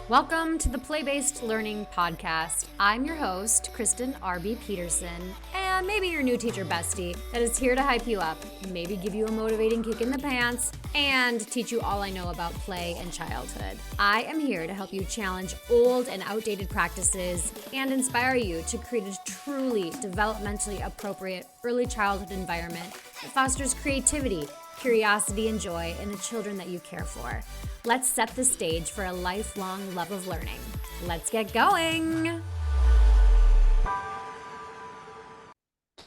Welcome to the Play-Based Learning Podcast. I'm your host, Kristen R.B. Peterson, and maybe your new teacher bestie that is here to hype you up, maybe give you a motivating kick in the pants, and teach you all I know about play and childhood. I am here to help you challenge old and outdated practices and inspire you to create a truly developmentally appropriate early childhood environment that fosters creativity, curiosity, and joy in the children that you care for. Let's set the stage for a lifelong love of learning. Let's get going.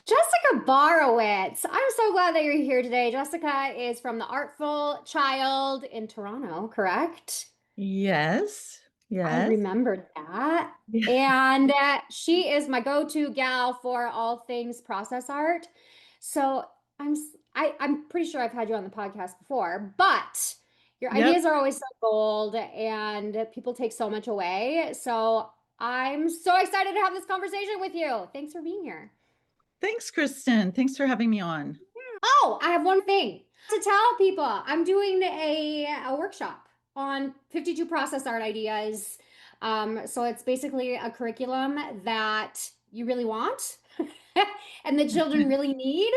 Jessica Borowets. I'm so glad that you're here today. Jessica is from the Artful Child in Toronto, correct? Yes, I yes. remembered that. Yeah. And she is my go-to gal for all things process art. So I'm pretty sure I've had you on the podcast before, but your Yep. ideas are always so gold and people take so much away. So I'm so excited to have this conversation with you. Thanks for being here. Thanks, Kristen. Thanks for having me on. Oh, I have one thing to tell people. I'm doing a workshop on 52 process art ideas. So it's basically a curriculum that you really want and the children really need.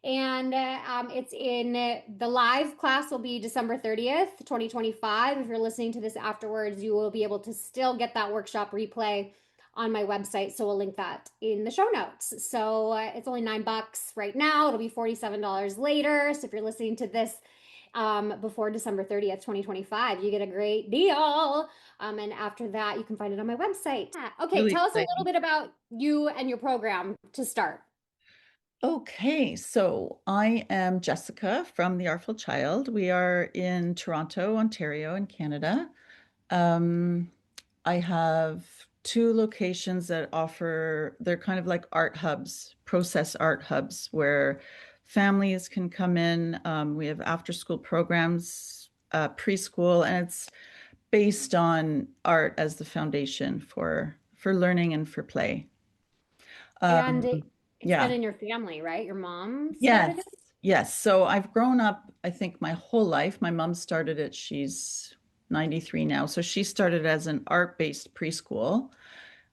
And it's in the live class will be December 30th, 2025. If you're listening to this afterwards, you will be able to still get that workshop replay on my website. So we'll link that in the show notes. So it's only $9 right now. It'll be $47 later. So if you're listening to this before December 30th, 2025, you get a great deal. And after that, you can find it on my website. Okay, Really tell us a little exciting. bit about you and your program to start. Okay, so I am Jessica from the Artful Child. We are in Toronto, Ontario, in Canada. Um, I have two locations that offer, they're kind of like art hubs, process art hubs, where families can come in. We have after school programs, preschool, and it's based on art as the foundation for learning and for play. And Um, it's been yeah. in your family, right? Your mom started Yes. it? Yes. So I've grown up, I think, my whole life. My mom started it. She's 93 now. So she started as an art-based preschool.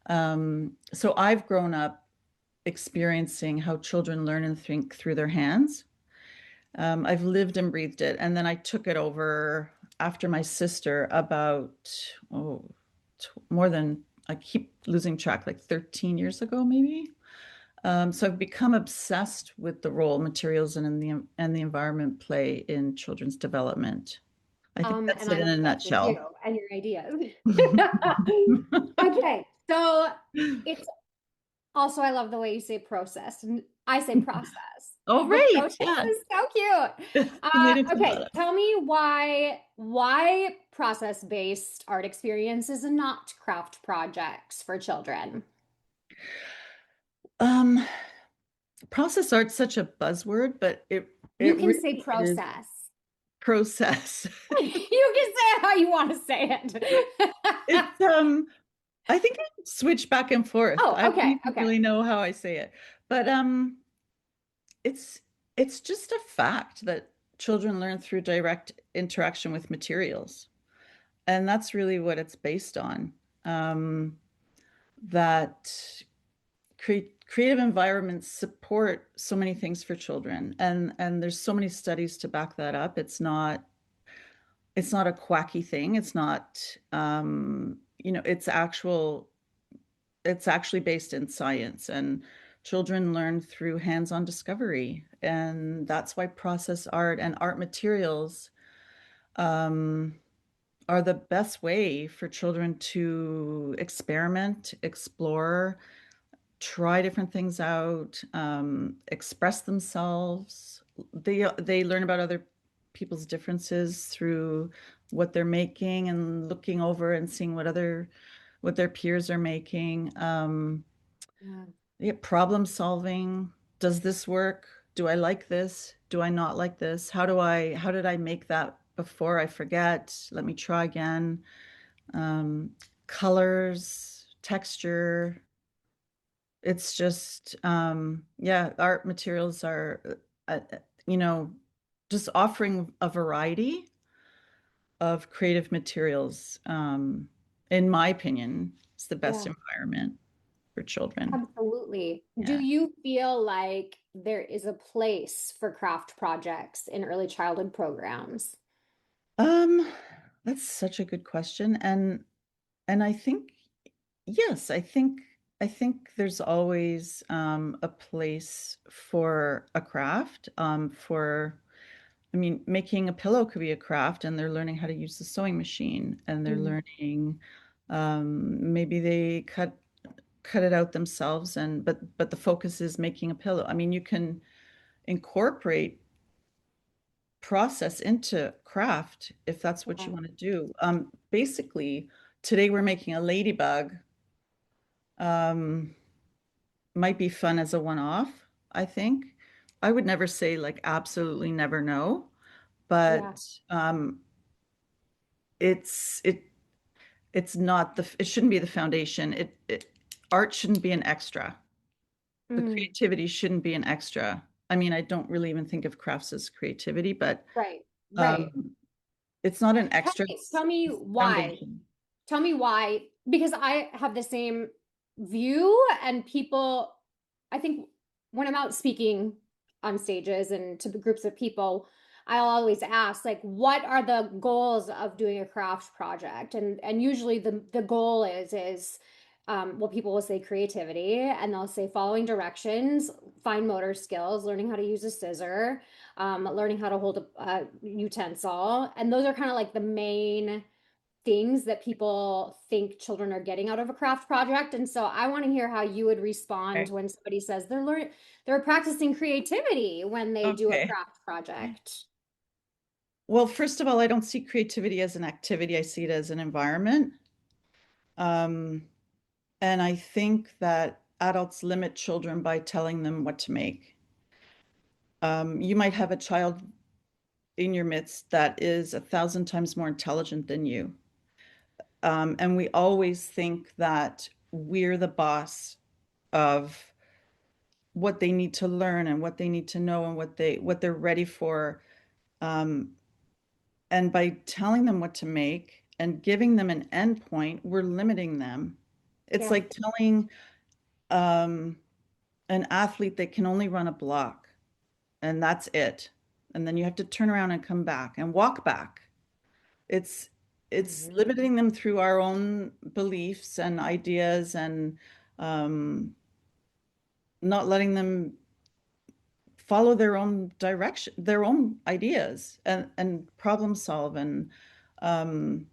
So I've grown up experiencing how children learn and think through their hands. I've lived and breathed it. And then I took it over after my sister about, more than, I keep losing track, like 13 years ago, maybe. So I've become obsessed with the role materials and the environment play in children's development. I think that's And it I'm in a obsessed with you nutshell. and your ideas. Okay, so it's also I love the way you say process. I say process. Oh, The right. process Yeah. is so cute. Tomato, Okay, tomato. tell me why process-based art experiences and not craft projects for children? Um, Process art's such a buzzword, but You it can say really is process. process. You can say it how you want to say it. It's I think I switch back and forth. Oh, I don't okay, even okay. really know how I say it. But it's it's just a fact that children learn through direct interaction with materials. And that's really what it's based on. Um, that creative environments support so many things for children, and there's so many studies to back that up. It's not a quacky thing. It's not it's actually based in science, and children learn through hands-on discovery, and that's why process art and art materials um, are the best way for children to experiment, explore, try different things out, express themselves. They learn about other people's differences through what they're making and looking over and seeing what their peers are making. Yeah. Yeah, problem solving. Does this work? Do I like this? Do I not like this? How did I make that before I forget? Let me try again. Um, Colors, texture. It's just, yeah, art materials are, you know, just offering a variety of creative materials. in my opinion, it's the best Yeah, environment for children. absolutely. Do Yeah. you feel like there is a place for craft projects in early childhood programs? Um, that's such a good question. And I think yes, I think there's always a place for a craft. For I mean, making a pillow could be a craft, and they're learning how to use the sewing machine, and they're Mhm. learning maybe they cut it out themselves, and but the focus is making a pillow. I mean, you can incorporate process into craft if that's what Yeah, you want to do. Basically, today we're making a ladybug. Um, might be fun as a one-off, I think. I would never say like absolutely never no, yeah. but it's it's not the it shouldn't be the foundation. Art shouldn't be an extra. The Mm, creativity shouldn't be an extra. I mean, I don't really even think of crafts as creativity, but right, right. um, it's not an Tell extra. me, tell me It's the why. foundation. Tell me why, because I have the same view, and people, I think when I'm out speaking on stages and to the groups of people, I'll always ask, like, what are the goals of doing a craft project? And usually the goal is well, people will say creativity, and they'll say following directions, fine motor skills, learning how to use a scissor, learning how to hold a utensil, and those are kind of like the main things that people think children are getting out of a craft project. And so I want to hear how you would respond Okay. when somebody says they're practicing creativity when they do a Okay. craft project. Well, first of all, I don't see creativity as an activity. I see it as an environment. Um, and I think that adults limit children by telling them what to make. You might have a child in your midst that is 1,000 times more intelligent than you. And we always think that we're the boss of what they need to learn and what they need to know and what they're ready for. Um, and by telling them what to make and giving them an endpoint, we're limiting them. It's Yeah, like telling um, an athlete they can only run a block and that's it. And then you have to turn around and come back and walk back. It's it's hmm, limiting them through our own beliefs and ideas and um, not letting them follow their own direction, their own ideas and problem solve and um,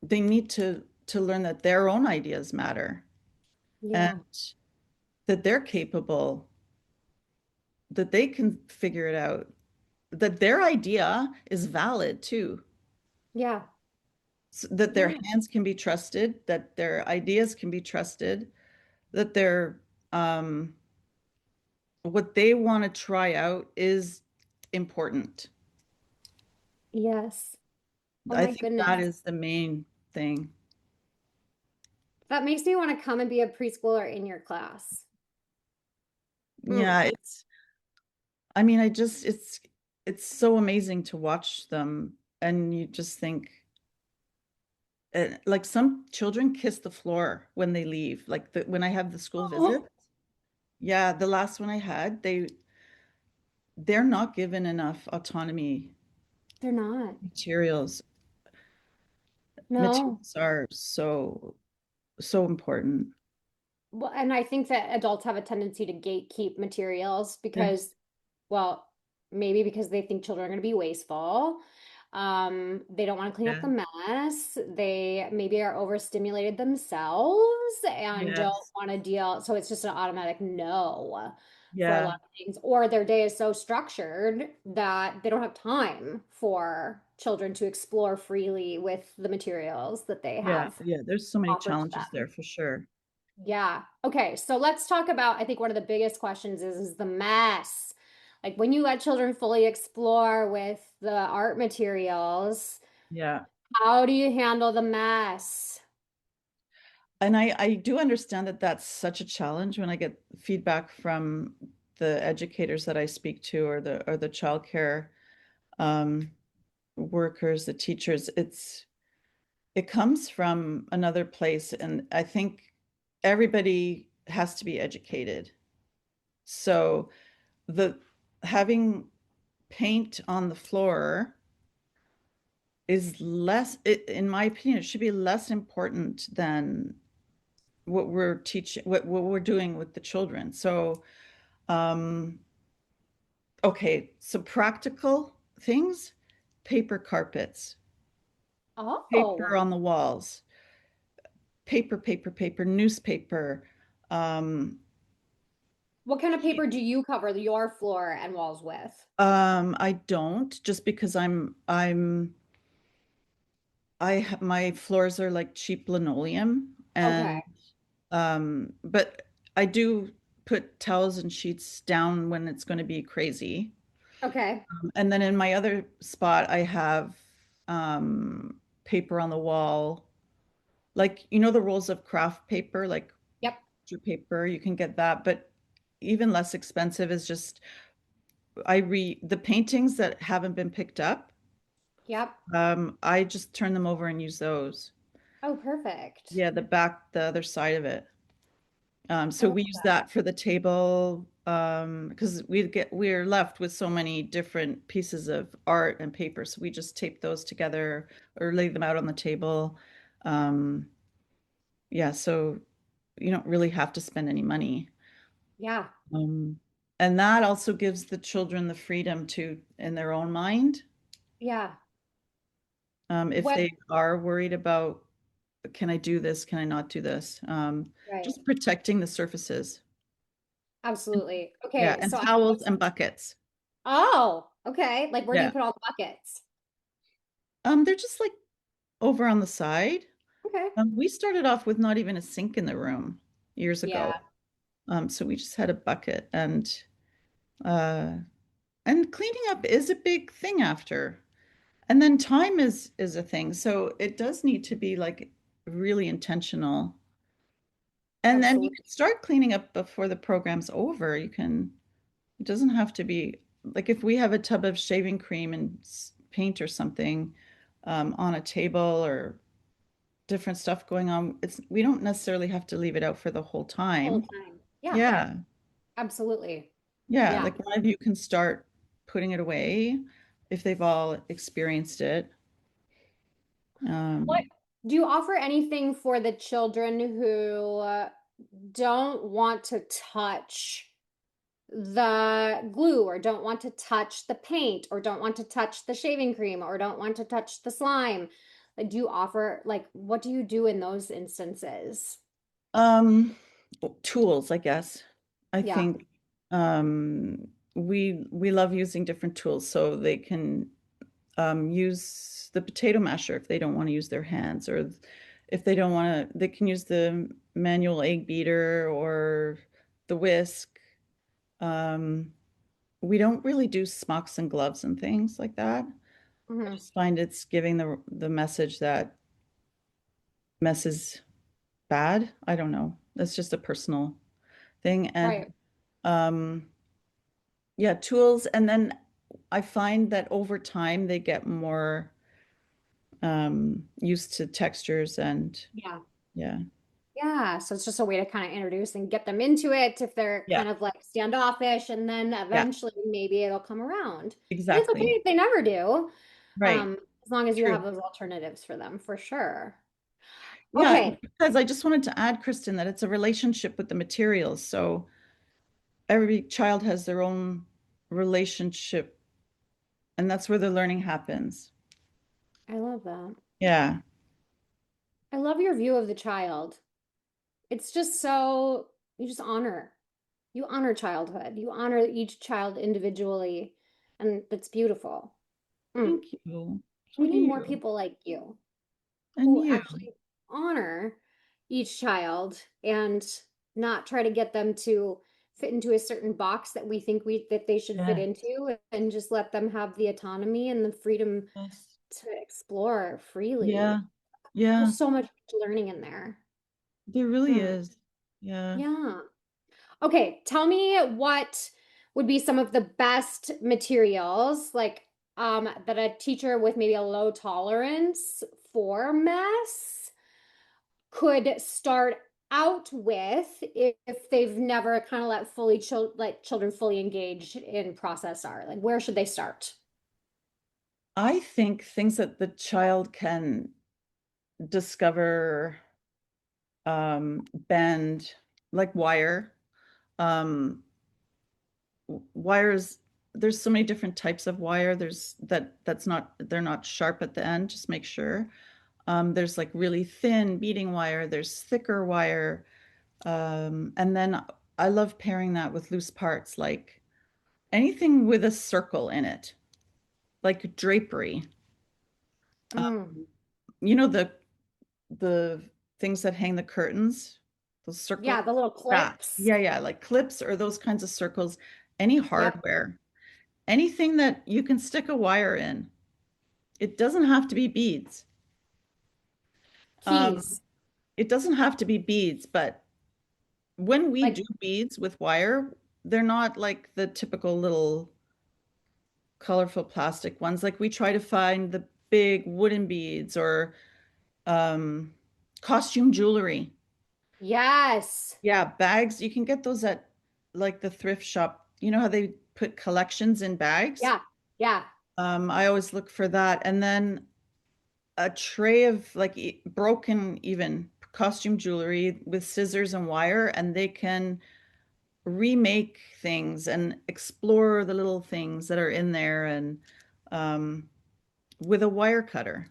they need to learn that their own ideas matter and yeah, that they're capable, that they can figure it out, that their idea is valid too, yeah, that their yeah, hands can be trusted, that their ideas can be trusted, that their what they want to try out is important. yes. Oh I my think goodness. that is the main thing. That makes me want to come and be a preschooler in your class. Yeah, Mm, I mean, it's so amazing to watch them and you just think like some children kiss the floor when they leave. Like when I have the school visit. oh, Yeah, the last one I had, they're not given enough autonomy. they're not. Materials. No. Materials are so important. Well, and I think that adults have a tendency to gatekeep materials Yeah. because, well, maybe because they think children are going to be wasteful. They don't want to clean up Yeah. the mess. They maybe are overstimulated themselves and don't Yes. want to deal. So it's just an automatic no for a Yeah. lot of things. Or their day is so structured that they don't have time for children to explore freely with the materials that they Yeah. have Yeah. There's so many offered to challenges there them. for sure. Yeah. Okay. So let's talk about, I think one of the biggest questions is the mess. Like when you let children fully explore with the art materials, Yeah. how do you handle the mess? And I do understand that that's such a challenge when I get feedback from the educators that I speak to or the childcare um, workers, the teachers. it comes from another place, and I think everybody has to be educated. So the having paint on the floor is less, in my opinion, it should be less important than what we're teaching, what we're doing with the children. So, um, okay, so practical things, paper carpets, paper Oh, on the walls, paper, newspaper. Um, what kind of paper do you cover your floor and walls with? I don't, just because my floors are like cheap linoleum, Okay. and but I do put towels and sheets down when it's going to be crazy. Okay. And then in my other spot, I have paper on the wall, like the rolls of craft paper, like Yep. picture paper. You can get that, but even less expensive is just I re the paintings that haven't been picked up. Yep. I just turn them over and use those. Oh, perfect. Yeah, the other side of it. I So love we use that. that for the table because we're left with so many different pieces of art and paper. So we just tape those together or lay them out on the table. Um, yeah, so you don't really have to spend any money. Yeah. Um, and that also gives the children the freedom to, in their own mind, Yeah. if What? they are worried about, can I do this? Can I not do this? Right. Just protecting the surfaces. Absolutely. Yeah, Okay. and So I towels guess, and buckets. oh, okay. Like where do you Yeah. put all the buckets? They're just like over on the side. Okay. We started off with not even a sink in the room years ago. Yeah. So we just had a bucket, uh and cleaning up is a big thing after. And then time is a thing. So it does need to be like really intentional. And then you Absolutely. can start cleaning up before the program's over. It doesn't have to be like if we have a tub of shaving cream and paint or something on a table or different stuff going on. We don't necessarily have to leave it out for the whole Whole time. time. Yeah. Yeah. Absolutely. Yeah. Yeah. Like one of you can start putting it away if they've all experienced it. What Um, do you offer anything for the children who don't want to touch the glue or don't want to touch the paint or don't want to touch the shaving cream or don't want to touch the slime? Like, do you offer, like, what do you do in those instances? um, tools, I guess. I Yeah. think we love using different tools so they can use the potato masher if they don't want to use their hands, or if they don't want to, they can use the manual egg beater or the whisk. Um, we don't really do smocks and gloves and things like that. I Hmm. just find it's giving the message that mess is bad. I don't know. That's just a personal thing. And Right. um, yeah, tools. And then I find that over time they get more used to textures and Yeah. yeah. Yeah. So it's just a way to kind of introduce and get them into it if they're Yeah. kind of like standoffish, and then Yeah, eventually maybe it'll come around. And it's okay exactly. if they never do, Right. as long as you have True. those alternatives for them, for sure. Yeah, Okay. because I just wanted to add, Kristen, that it's a relationship with the materials. So every child has their own relationship, and that's where the learning happens. I love that. Yeah. I love your view of the child. It's just so, you just you honor childhood. You honor each child individually, and that's beautiful. Mm. Thank you. We So do need more you. people like you And who you. actually honor each child and not try to get them to fit into a certain box that we think that they should fit Yeah. into, and just let them have the autonomy and the freedom Yes. to explore Yeah. freely. Yeah. There's so much learning in there. There really Mm. is. Yeah. Yeah. Okay, tell me what would be some of the best materials, like that a teacher with maybe a low tolerance before mess could start out with if they've never kind of let children fully engage in process art? Like where should they start? I think things that the child can discover, bend, like wire. Um, Wires, there's so many different types of wire. That's not, they're not sharp at the end, just make sure. There's like really thin beading wire, there's thicker wire. And then I love pairing that with loose parts, like anything with a circle in it, like drapery. Mm. You know the things that hang the curtains, those Yeah, circle, the little that. clips. Yeah, yeah, like clips or those kinds of circles, any Yep. hardware, anything that you can stick a wire in. It doesn't have to be beads. Um, Keys. it doesn't have to be beads, but when we Like, do beads with wire, they're not like the typical little colorful plastic ones. Like we try to find the big wooden beads or um, costume jewelry. yes. Yeah, bags. You can get those at like the thrift shop. You know how they put collections in bags? Yeah. Yeah. I always look for that. And then a tray of like broken even costume jewelry with scissors and wire, and they can remake things and explore the little things that are in there and um, with a wire cutter.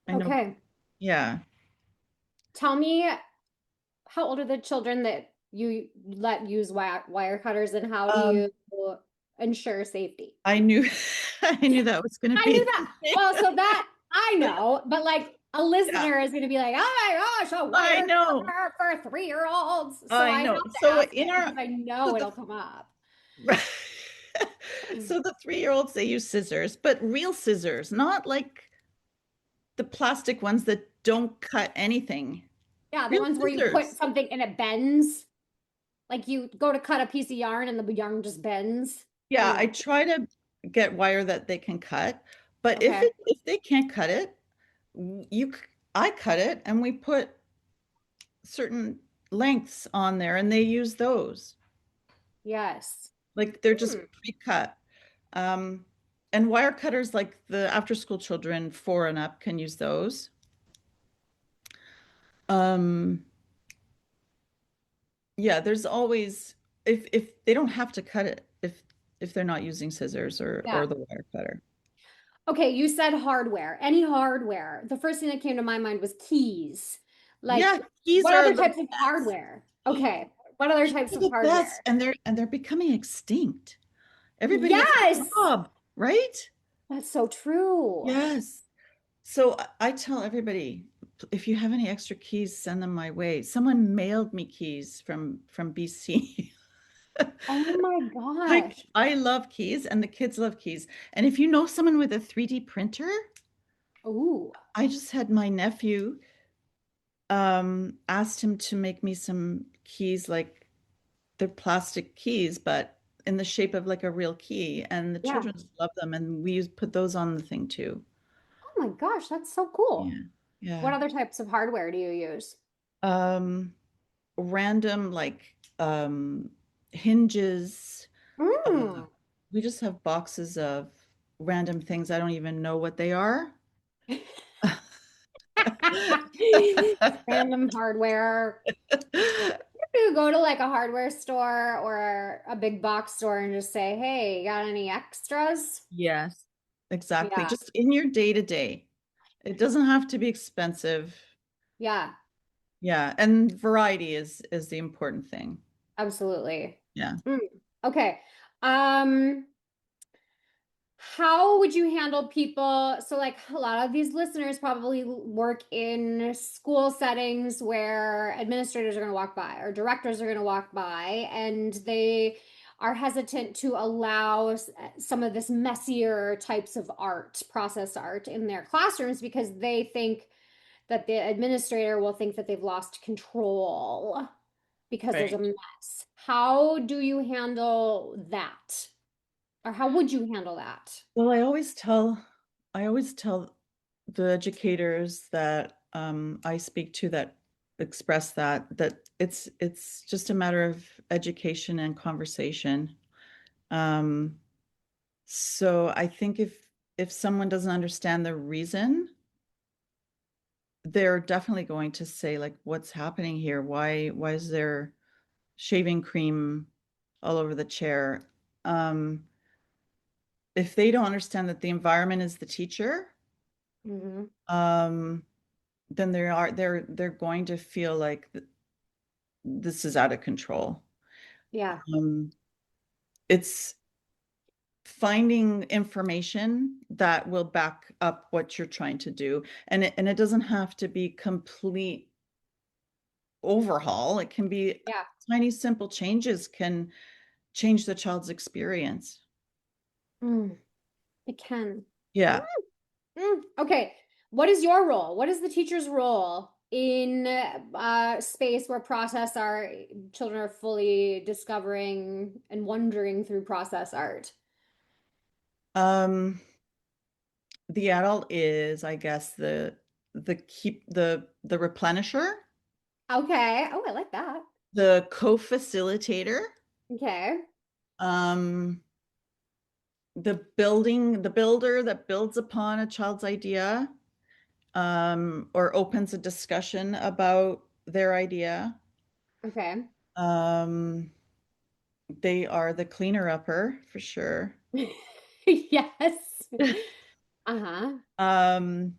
I know. Okay. Yeah. Tell me, how old are the children that you let use wire cutters, and how do Um, you ensure safety? I knew I knew that was going to I knew be. that. Well, so that I know, but like a Yeah, listener is going to be like, oh my gosh, a I wire know. cutter for 3-year-olds. So I I have know. to So ask in it our because I so know the it'll come up. so the 3-year-olds they use scissors, but real scissors, not like the plastic ones that don't cut anything. Yeah, the Real ones where you put scissors. something and it bends. Like you go to cut a piece of yarn and the yarn just bends. Yeah, I Mm, try to get wire that they can cut, but okay. if they can't cut it, you I cut it and we put certain lengths on there and they use those. Yes. Like they're just Hmm. pre-cut. Um, and wire cutters like the after school children 4 and up can use those. Um, yeah, there's always if they don't have to cut it if they're not using scissors Yeah. or the wire cutter. Okay, you said hardware. Any hardware. The first thing that came to my mind was keys. Yeah, Like, keys what are other the types of best. hardware? Okay. What other Keys types are of the best, hardware? and they're becoming extinct. Everybody has a Yes. job, right? That's so true. Yes. So I tell everybody, if you have any extra keys, send them my way. Someone mailed me keys from BC. Oh my Like gosh. I love keys and the kids love keys. And if you know someone with a 3D printer, Ooh. I just had my nephew asked him to make me some keys like they're plastic keys, but in the shape of like a real key. And the Yeah. children just love them. And put those on the thing too. Oh my gosh, that's so cool. Yeah. Yeah. What other types of hardware do you use? Um, Random like hinges. Uh, Mm. we just have boxes of random things. I don't even know what they are. Random hardware. You go to like a hardware store or a big box store and just say, "Hey, got any extras?" Yes, exactly. Yeah, Just in your day to day. It doesn't have to be expensive. yeah, Yeah, and variety is the important thing. absolutely. Yeah. Mm, okay. Um, How would you handle people? So, like a lot of these listeners probably work in school settings where administrators are going to walk by or directors are going to walk by, and they are hesitant to allow some of this messier types of art, process art in their classrooms because they think that the administrator will think that they've lost control because there's a Right. mess. How do you handle that? Or how would you handle that? Well, I always tell the educators that I speak to that express that it's just a matter of education and conversation. Um, so I think if someone doesn't understand the reason, they're definitely going to say like, "What's happening here? Why is there shaving cream all over the chair?" Um, if they don't understand that the environment is the teacher, Hmm. um, then they're going to feel like this is out of control. Yeah. Um, it's finding information that will back up what you're trying to do, and it doesn't have to be complete overhaul. It can be Yeah. tiny, simple changes can change the child's experience. Mm, it can. Yeah. Okay. What is your role? What is the teacher's role in space where process art children are fully discovering and wandering through process art? Um, the adult is, I guess, the replenisher, Okay. Oh, I like that. the co-facilitator, Okay. um, the builder that builds upon a child's idea, or opens a discussion about their idea. Okay. Um, they are the cleaner upper for sure. Yes. Uh-huh. Um,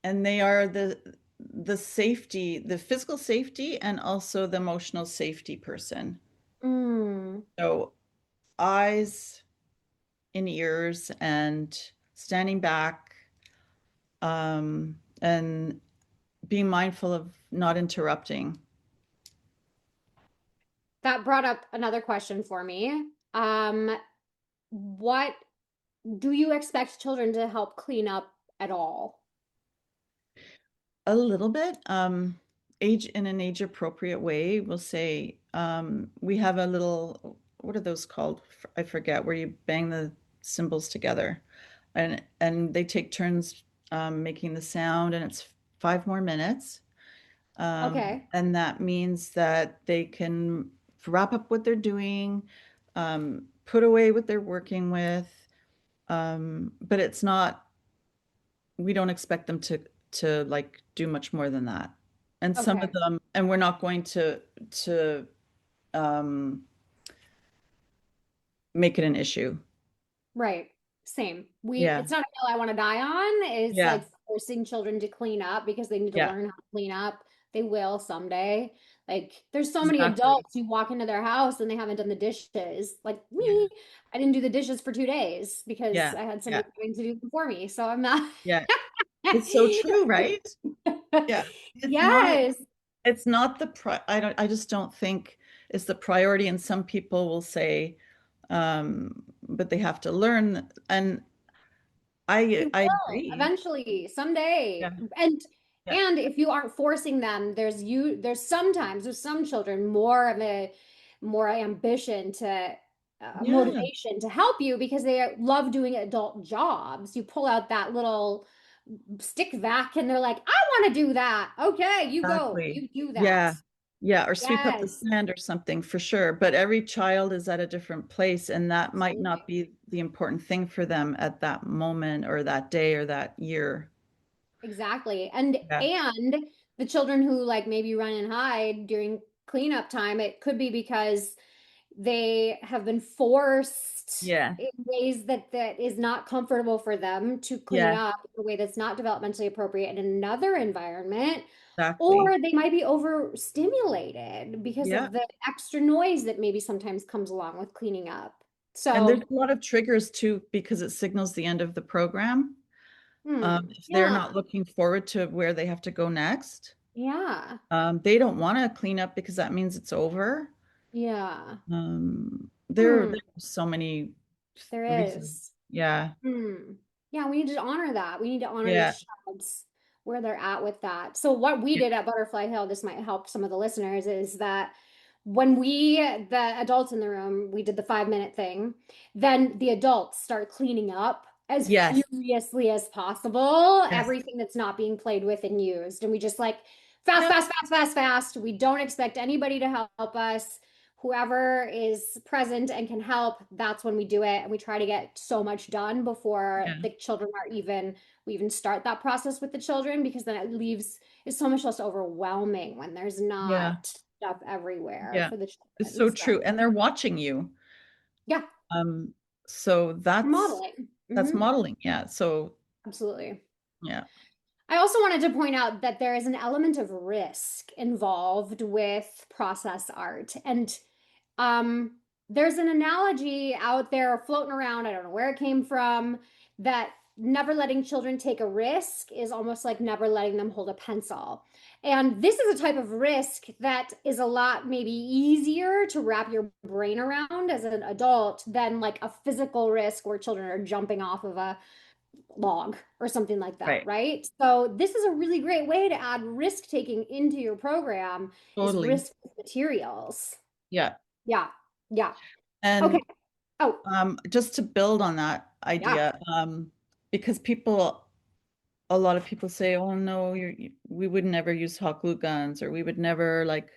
and they are the safety, the physical safety, and also the emotional safety person. Mm. So eyes in ears and standing back, and being mindful of not interrupting. That brought up another question for me. What do you expect children to help clean up at all? A little bit, age in an age appropriate way. We'll say, we have a little, what are those called? I forget, where you bang the cymbals together, and they take turns making the sound, and it's 5 more minutes. Okay. And that means that they can wrap up what they're doing, put away what they're working with. But it's not, we don't expect them to like do much more than that. And some of Okay. them, and we're not going to um, make it an issue. Right. Same. Yeah, It's not a hill I want to die on. It's yeah, like forcing children to clean up because they need to yeah, learn how to clean up. They will someday. Like, there's so many exactly. adults who walk into their house and they haven't done the dishes. Like Yeah, me, I didn't do the dishes for 2 days because yeah, I had yeah, somebody coming to do them for me. So I'm not. yeah. It's so true, right? Yeah. It's not, Yes. it's not I just don't think it's the priority. And some people will say, but they have to learn. And They I will agree. eventually Yeah, someday. yeah, And if you aren't forcing them, there's sometimes with some children more of a more ambition to yeah, motivation to help you because they love doing adult jobs. You pull out that little stick vac and they're like, I want to do that. Okay, you go. exactly. You do that. Yeah. Yeah, or sweep up the Yes, sand or something for sure. But every child is at a different place, and that might not absolutely. be the important thing for them at that moment or that day or that year. Exactly. Yeah. And the children who like maybe run and hide during cleanup time, it could be because they have been forced Yeah. in ways that is not comfortable for them to clean Yeah, up in a way that's not developmentally appropriate in another environment, exactly. or they might be overstimulated because Yeah. of the extra noise that maybe sometimes comes along with cleaning up. And there's So, a lot of triggers too, because it signals the end of the program. If they're not yeah, looking forward to where they have to go next, yeah, they don't want to clean up because that means it's over. yeah. There's Hmm, so many there reasons. is. Yeah. Hmm. Yeah, we need to honor that. We need to honor Yeah. each child's where they're at with that. So what we Yeah. did at Butterfly Hill, this might help some of the listeners, is that when the adults in the room, we did the 5 minute thing, then the adults start cleaning up as Yes. furiously as possible, Yes. everything that's not being played with and used. And we just like fast, Yep. fast, fast, fast, fast. We don't expect anybody to help us. Whoever is present and can help, that's when we do it. And we try to get so much done before Yeah. the children are we even start that process with the children, because then it's so much less overwhelming when there's Yeah. not stuff everywhere Yeah. for the It's children. so So true. And they're watching you. yeah, Um, so modeling. that's Hmm. modeling. Yeah. So Absolutely. yeah. I also wanted to point out that there is an element of risk involved with process art. And um, there's an analogy out there floating around, I don't know where it came from, that never letting children take a risk is almost like never letting them hold a pencil. And this is a type of risk that is a lot maybe easier to wrap your brain around as an adult than like a physical risk where children are jumping off of a log or something like that, Right. right? So this is a really great way to add risk taking into your program is Totally. risk with materials. Yeah. Yeah. Yeah. Okay. And Oh, just to build on that yeah. idea, because a lot of people say, "Oh no, we would never use hot glue guns, or we would never like,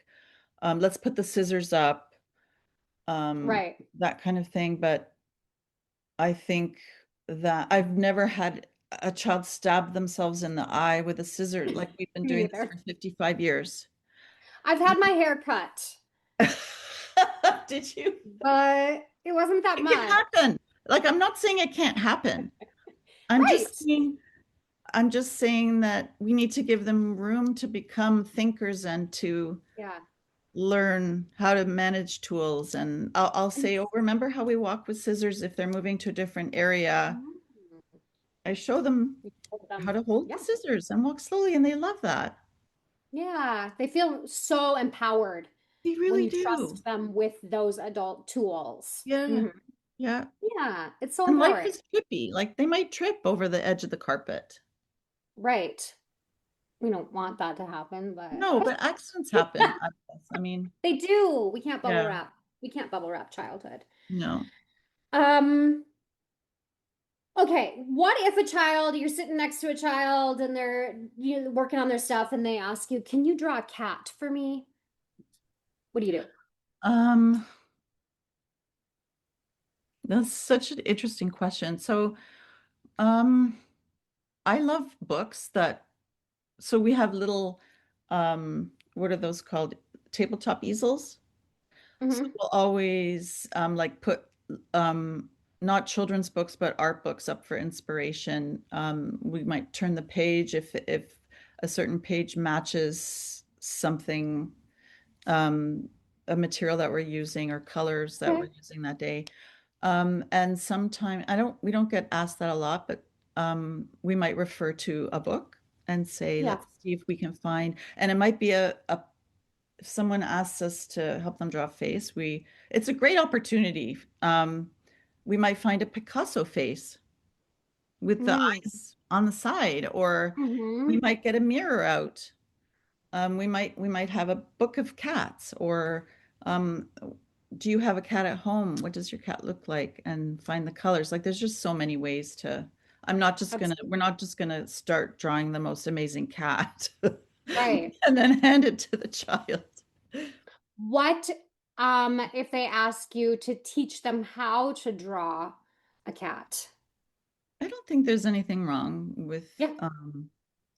let's put the scissors up, Right. that kind of thing." But I think that I've never had a child stab themselves in the eye with a scissor. Like we've been Me doing this either. for 55 years. I've had my hair cut, Did you? but it wasn't that It can much. happen. Like I'm not saying it can't happen. I'm just Right. saying I'm just saying that we need to give them room to become thinkers and to Yeah. learn how to manage tools. And I'll And say, oh, remember how we walk with scissors if they're moving to a different area? mm, I show them we told how them. to hold the Yeah. scissors and walk slowly, and they love that. Yeah. They feel so empowered They when really you do. trust them with those adult tools. Yeah. Mhm. Yeah. Yeah. It's so And life empowering. is trippy. Like they might trip over the edge of the carpet. Right. We don't want that to happen, but No, but accidents happen. I mean, they do. We can't bubble yeah, wrap. We can't bubble wrap childhood. no. Um, okay. What if a child, you're sitting next to a child and they're working on their stuff and they ask you, "Can you draw a cat for me?" What do you do? Um, that's such an interesting question. So, um, I love books that, so we have little, what are those called? Tabletop easels. So Hmm. we'll always like put um, not children's books, but art books up for inspiration. We might turn the page if a certain page matches something, um, a material that we're using or colors that Okay. we're using that day. And sometimes we don't get asked that a lot, but we might refer to a book and say, Yeah. let's see if we can find, and it might be a if someone asks us to help them draw a face, it's a great opportunity. We might find a Picasso face with the Mm. eyes on the side, or we Hmm. might get a mirror out. We might have a book of cats, or um, do you have a cat at home? What does your cat look like? And find the colors. Like there's just so many ways to. We're Absolutely. not just gonna start drawing the most amazing cat Right. and then hand it to the child. What if they ask you to teach them how to draw a cat? I don't think there's anything wrong Yeah,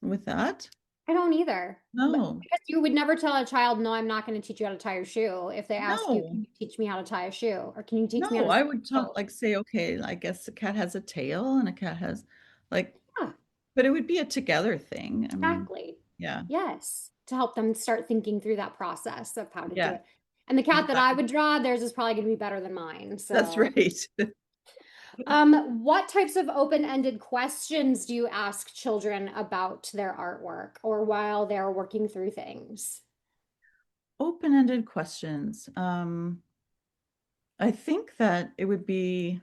with that. I don't either. But No. because you would never tell a child, no, I'm not going to teach you how to tie your shoe. If they ask you, can No. you teach me how to tie a shoe? Or can you teach me how No, to I sew would talk clothes? like say, okay, I guess a cat has a tail and a cat has like, Yeah, but it would be a together thing. I mean, exactly. yeah. Yes. To help them start thinking through that process of how to do Yeah, it. And the cat that I exactly. would draw, theirs is probably going to be better than mine. That's So, right. what types of open-ended questions do you ask children about their artwork or while they're working through things? Open-ended questions. I think that it would be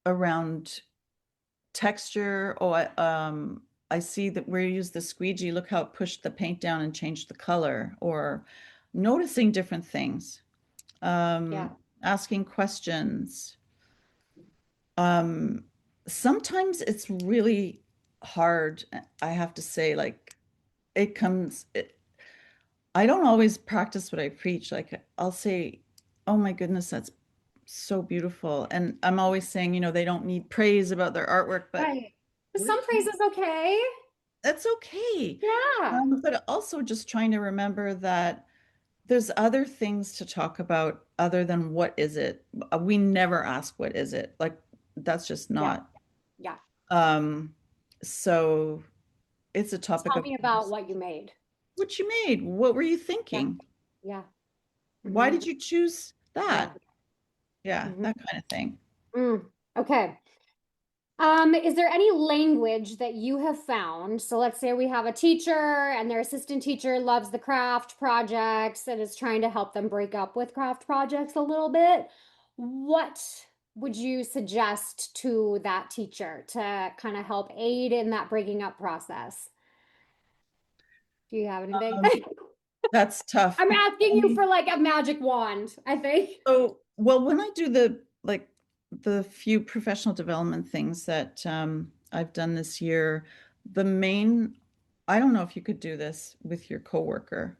around texture. I see that where you use the squeegee, look how it pushed the paint down and changed the color, or noticing different things, Yeah. asking questions. Um, sometimes it's really hard. I have to say, like, it comes, I don't always practice what I preach. Like, I'll say, oh my goodness, that's so beautiful. And I'm always saying, they don't need praise about their artwork, but Right. we're Some praise is okay. that's okay. Yeah. But also just trying to remember that there's other things to talk about other than what is it. We never ask what is it. Like that's just Yeah. not. Yeah. Um, so it's a topic Tell of me about what you made. what you made. What were you Yeah. thinking? Yeah. Why Hmm. did you choose Yeah. that? Yeah, Hmm. that kind of thing. Okay. Is there any language that you have found? So let's say we have a teacher and their assistant teacher loves the craft projects and is trying to help them break up with craft projects a little bit. What would you suggest to that teacher to kind of help aid in that breaking up process? Do you have anything? Um, that's tough I'm because asking you for like a magic wand, I think. well, when I do the few professional development things that I've done this year, the main, I don't know if you could do this with your coworker,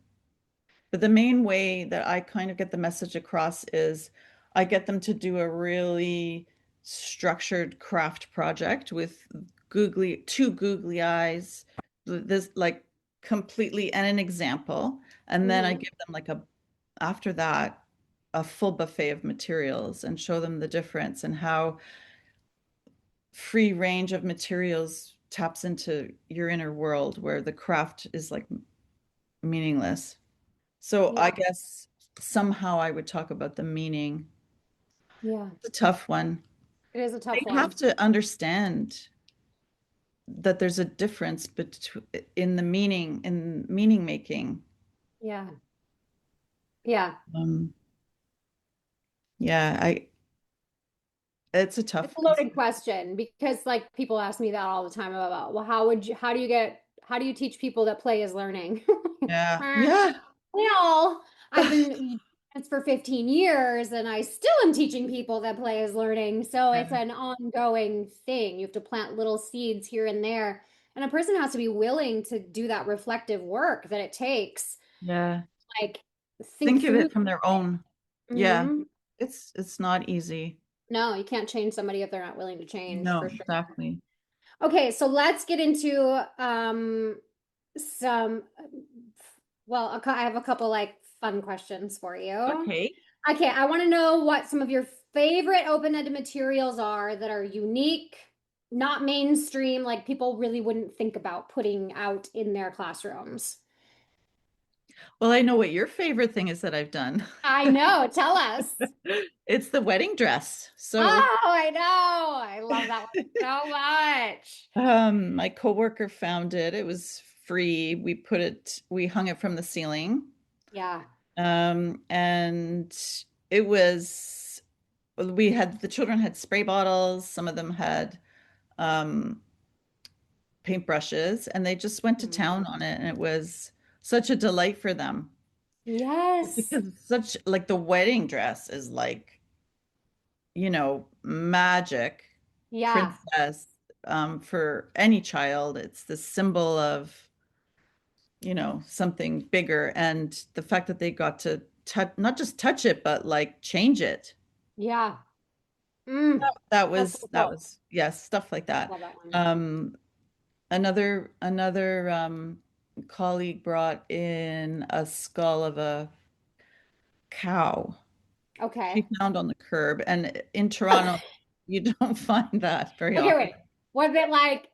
but the main way that I kind of get the message across is I get them to do a really structured craft project with two googly eyes, this like completely and an example. And then I Hmm. give them after that, a full buffet of materials and show them the difference and how free range of materials taps into your inner world where the craft is like meaningless. So I Yeah, guess somehow I would talk about the meaning. yeah. It's a tough one. It is a They tough have one. to understand that there's a difference in the meaning making. Yeah, yeah. Um, yeah, it's a It's tough, a loaded question because like people ask me that all the time about, well, how do you teach people that play is learning? yeah, yeah. Well, I've been it's for 15 years and I still am teaching people that play is learning. So it's an ongoing thing. You have to plant little seeds here and there. And a person has to be willing to do that reflective work that it takes. Yeah. Like think Think of through. it from their own. Yeah. Hmm. It's not easy. No, you can't change somebody if they're not willing to change for No, sure. exactly. Okay, so let's get into some well, I have a couple like fun questions for you. Okay. Okay, I want to know what some of your favorite open-ended materials are that are unique, not mainstream, like people really wouldn't think about putting out in their classrooms. Well, I know what your favorite thing is that I've done. I know, tell us. It's the wedding dress. So, Oh, I know. I love that one so much. my coworker found it. It was free. We hung it from the ceiling. Yeah. And it was, the children had spray bottles. Some of them had, um, paintbrushes, and they just went to Mhm. town on it. And it was such a delight for them. Yes. Because it's such like the wedding dress is magic Yeah. princess for any child. It's the symbol of, something bigger. And the fact that they got to touch, not just touch it, but like change it. Yeah. Mm. That That's was so that cool. was yes, stuff like that. Love that one. Um, another colleague brought in a skull of a cow she Okay. found on the curb. And in Toronto, you don't find that very Okay, often. wait. Was it like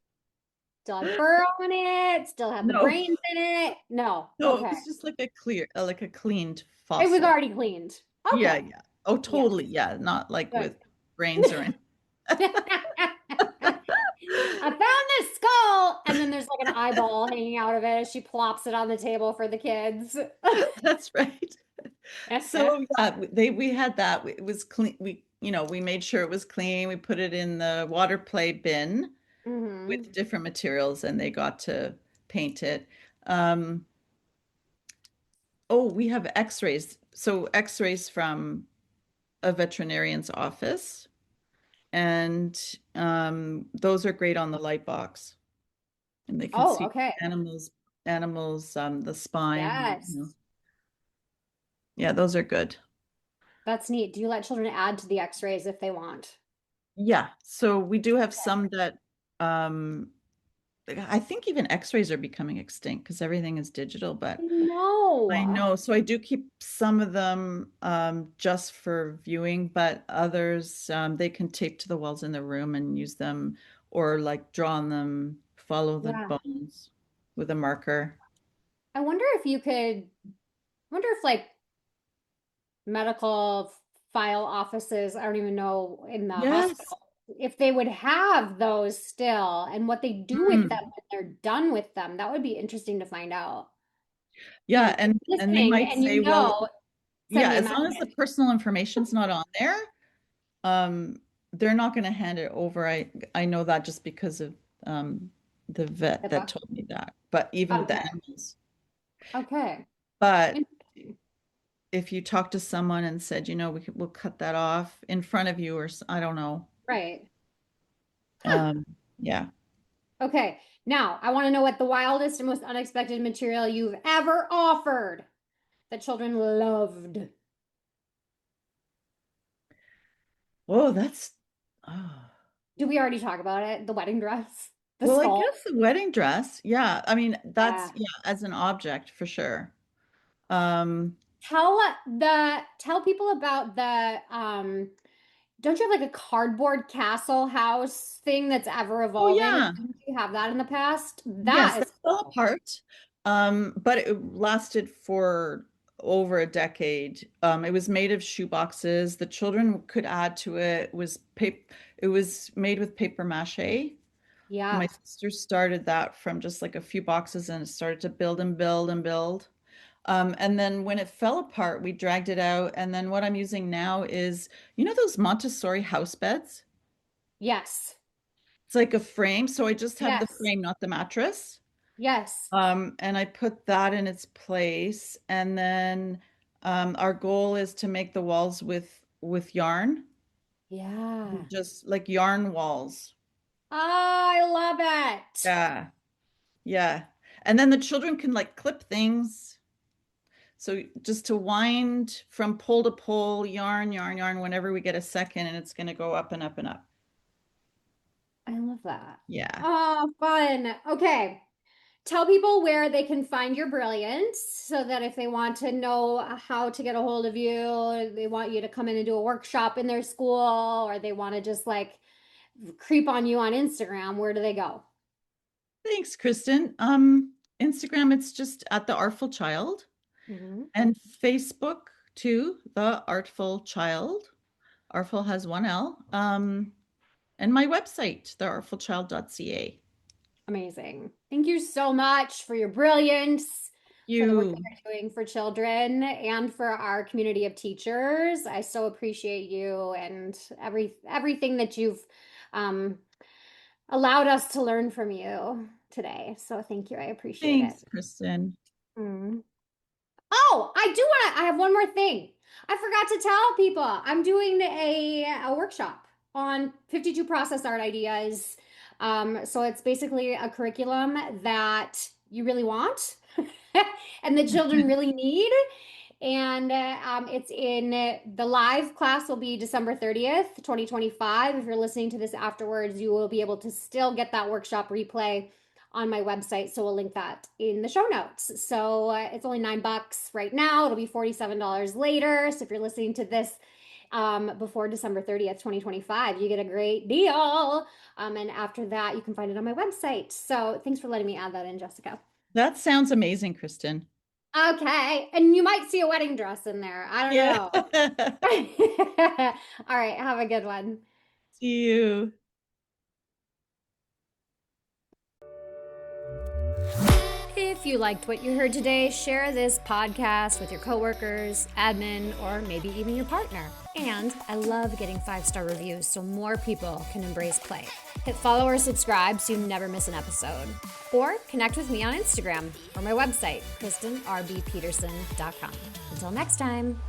still had fur on it? Still had the No, brains in it? No. no, it Okay. was just like a cleaned It was fossil. already cleaned. Yeah, Okay. yeah. Oh, Yes. totally. Yeah, not like Good. with brains or anything. I found this skull, and then there's like an eyeball hanging out of it as she plops it on the table for the kids. That's right. So yeah, we had that. It was clean. We made sure it was clean. We put it in the water play bin with Hmm. different materials, and they got to paint it. Um, oh, we have X-rays. So X-rays from a veterinarian's office. and those are great on the light box, and they can Oh, see okay. animals, the spine, Yes. Yeah, those are good. That's neat. Do you let children add to the x-rays if they want? Yeah, so we do have Okay. some that um I think even x-rays are becoming extinct because everything is digital, but I No. know. So I do keep some of them just for viewing, but others they can tape to the walls in the room and use them or like draw on them, follow the Yeah. bones with a marker. I wonder if you could, I wonder if like medical file offices, I don't even know in the Yes. hospital, if they would have those still and what they do with them Mm. when they're done with them. That would be interesting to find out. Yeah, And if you're and they listening might and say, you well, know, send yeah, me a as long as the message. personal information's not on there, um, they're not going to hand it over. I know that just because of the vet that HIPAA. told me that. But even with the Okay. animals. Okay. But Interesting. if you talk to someone and said, we'll cut that off in front of you, or I don't know. Right. Huh. Um, yeah. Okay. Now, I want to know what the wildest and most unexpected material you've ever offered that children loved. Oh, that's oh. Did we already talk about it? The wedding dress, the Well, I skull. guess the wedding dress. Yeah. I mean, that's Yeah. yeah, as an object for sure. Tell people about the don't you have like a cardboard castle house thing that's ever Oh evolving? yeah. Didn't you have that in the past? Yes, That that is fell cool. apart. But it lasted for over a decade. It was made of shoe boxes. The children could add to it. It was made with paper mache. My Yeah. sister started that from just like a few boxes and it started to build and build and build. And then when it fell apart, we dragged it out. And then what I'm using now is, those Montessori house beds? Yes. It's like a frame. So I just have the Yes. frame, not the mattress. Yes. And I put that in its place. And then our goal is to make the walls with yarn, Yeah. just like yarn walls. I love it. Yeah. Yeah. And then the children can like clip things. So just to wind from pole to pole, yarn, yarn, yarn, whenever we get a second, and it's going to go up and up and up. I love that. Yeah. Oh, fun. Okay. Tell people where they can find your brilliance so that if they want to know how to get a hold of you, or they want you to come in and do a workshop in their school, or they want to just like creep on you on Instagram, where do they go? Thanks, Kristen. Instagram, it's just at the Artful Child, Hmm. and Facebook too, the Artful Child. Artful has one L. And my website, theartfulchild.ca. Amazing. Thank you so much for your brilliance, for the work that You. you're doing for children and for our community of teachers. I so appreciate you and everything that you've um, allowed us to learn from you today. So thank you. I appreciate it. Thanks, Kristen. Mm. Oh, I have one more thing. I forgot to tell people I'm doing a workshop on 52 process art ideas. So it's basically a curriculum that you really want and the children really need. And it's in the live class will be December 30th, 2025. If you're listening to this afterwards, you will be able to still get that workshop replay on my website. So we'll link that in the show notes. So it's only $9 right now. It'll be $47 later. So if you're listening to this before December 30th, 2025, you get a great deal. And after that, you can find it on my website. So thanks for letting me add that in, Jessica. That sounds amazing, Kristen. Okay. And you might see a wedding dress in there. I don't Yeah. know. All right. Have a good one. See you. If you liked what you heard today, share this podcast with your coworkers, admin, or maybe even your partner. And I love getting 5-star reviews so more people can embrace play. Hit follow or subscribe so you never miss an episode. Or connect with me on Instagram or my website, KristenRBPeterson.com. Until next time.